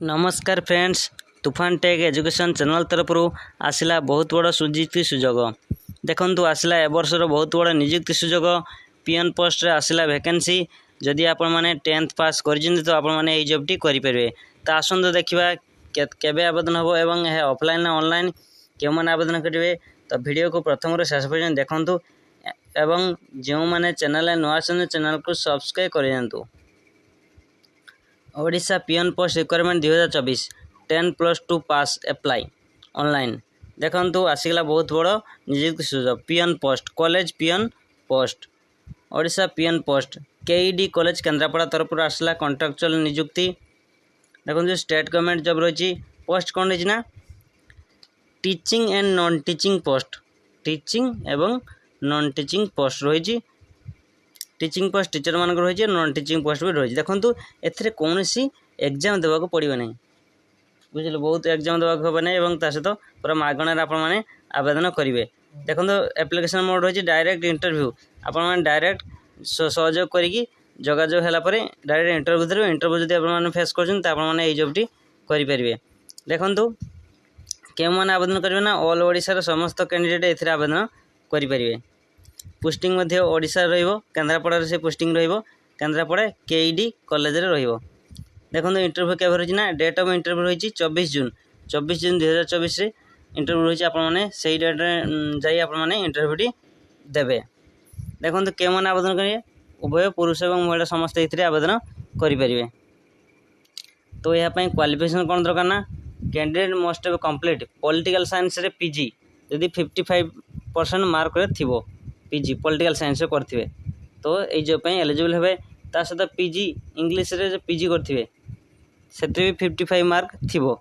नमस्कार फ्रेंड्स, तुफान take education channel तरफ आसला बहुत बड़ सुजुक्ति सुजोग देखु आसला ए वर्षर बहुत बड़ निजुक्ति सुजोग पीएन पोस्ट रे आसला वैकेंसी। जदि आपण माने 10th पास कर तो आपण माने एई जॉब टी करि परिबे। तो आसंतो देखिबा केबे आवेदन होबो एवं ए ऑफलाइन ना ऑनलाइन केउ माने आवेदन करिवे। तो वीडियो को प्रथम रो शेष पर्यंत देखंतु एवं जो माने चैनल नुआ आछन चैनल को सब्सक्राइब कर दियंतु। Odisha PN post requirement 2024 10+2 pass apply online देखंतु आसिगला बहुत बड़ निजुक्ति सुजोग PN post college PN post Odisha PN post KED college Kendrapara तरफ आसला कॉन्ट्रैक्चुअल निजुक्ति। देखो स्टेट गवर्नमेंट जॉब रही पोस्ट कौन रही ना teaching and non teaching post teaching एवं नॉन टीचिंग पोस्ट रही। टीचिंग पोस्ट टीचर मान रही नॉन टीचिंग पोस्ट भी रही। देखो एथिरे कौन सी एग्जाम देवाक पड़ो ना बुझे बहुत एग्जाम देवाक हम ना सहित पूरा मागणार आपण मैंने आवेदन करेंगे। देखो एप्लिकेशन मोड रही डायरेक्ट इंटरव्यू आपण मैंने डायरेक्ट सहयोग करी जोगाजोग है डायरेक्ट इंटरव्यू देवे। इंटरव्यू जब आप फेस कर जॉबटी करेंगे। देखो क्यों मैंने आवेदन करेंगे ना ऑल ओडिशा समस्त कैंडिडेट ए आवेदन करेंगे। पोस्टिंग ओडिशा केन्द्रापड़ा से पोस्टिंग केन्द्रापड़ा केईडी कॉलेज रे देखो इंटरव्यू क्या रही ना डेट ऑफ इंटरव्यू रही 24 जून 2024 इंटरव्यू रही से डेट जाई इंटरव्यूटी देवे। देखो क्यों मैंने आवेदन करेंगे उभय पुरुष और महिला समस्त ये आवेदन करेंगे। तो यह क्वालिफिकेशन कौन दरकार ना candidate must have complete political science रे पीजी यदि 55% मार्क रे थिबो पीजी पॉलिटिकल साइंस करथिबे तो ये जॉब एलिजिबल हेबे। ता सहित पीजी इंग्लिश रे पीजी करथिबे सेते भी 55 मार्क थिबो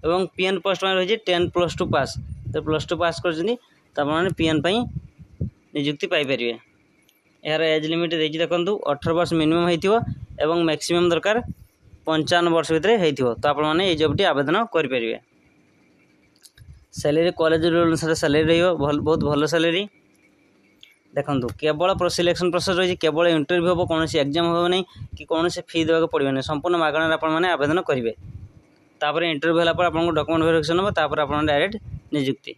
एवं पीएन पोस्ट में रही 10+2 पास तो +2 पास करछनी त आपन पीएन पई नियुक्ति पाई परिबे। यार एज लिमिट देखि देखंतु 18 वर्ष मिनिमम हेतिबो एवं मैक्सिमम दरकार 55 वर्ष भितर हेतिबो तो आपन माने ए जॉबटी आवेदन करि परिबे। सैलरी कॉलेज रूल अनुसार सैलरी रहिबो बहुत भल सैलरी। देखो केवल सिलेक्शन प्रोसेस रही केवल इंटरव्यू हम कौन एग्जाम हम नहीं कि कौन फी देवाक पड़ो नहीं संपूर्ण मागणार आपने आवेदन करेंगे। तापर इंटरव्यू है आपको डॉक्यूमेंट वेरिफिकेशन हम तापर आप डायरेक्ट नियुक्ति।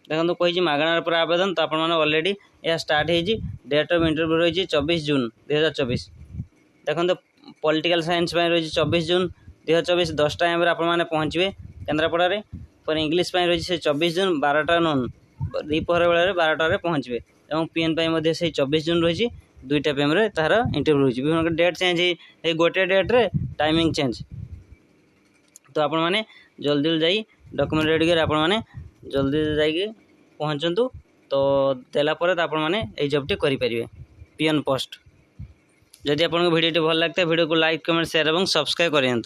देखो कही मागणार पर आवेदन तो आपने ऑलरेडी यह स्टार्ट हो डेट ऑफ इंटरव्यू रही 24 जून 2024। देखो पॉलिटिकल साइंस रही 24 जून 2024 10 टाइम आपने पहुँचे केन्द्रापड़ा पर इंग्लिश रही 24 जून 12टा नून द्विपहर बेले 12टार पहुँचे और पीएन से 24 जून रही 2टा PM तार इंटरव्यू रही विभिन्न डेट चेंज है गोटे डेट रे टाइमिंग चेंज। तो आपण मैंने जल्दी जाई डॉक्यूमेंट रेडी कर आपने जल्दी जाइए पहुँचतु तो देलापर आपण मैंने ये जॉबटी करेंगे पीएन पोस्ट। जदि आपको वीडियो भल लगता है वीडियो को लाइक कमेंट शेयर और सब्सक्राइब करें।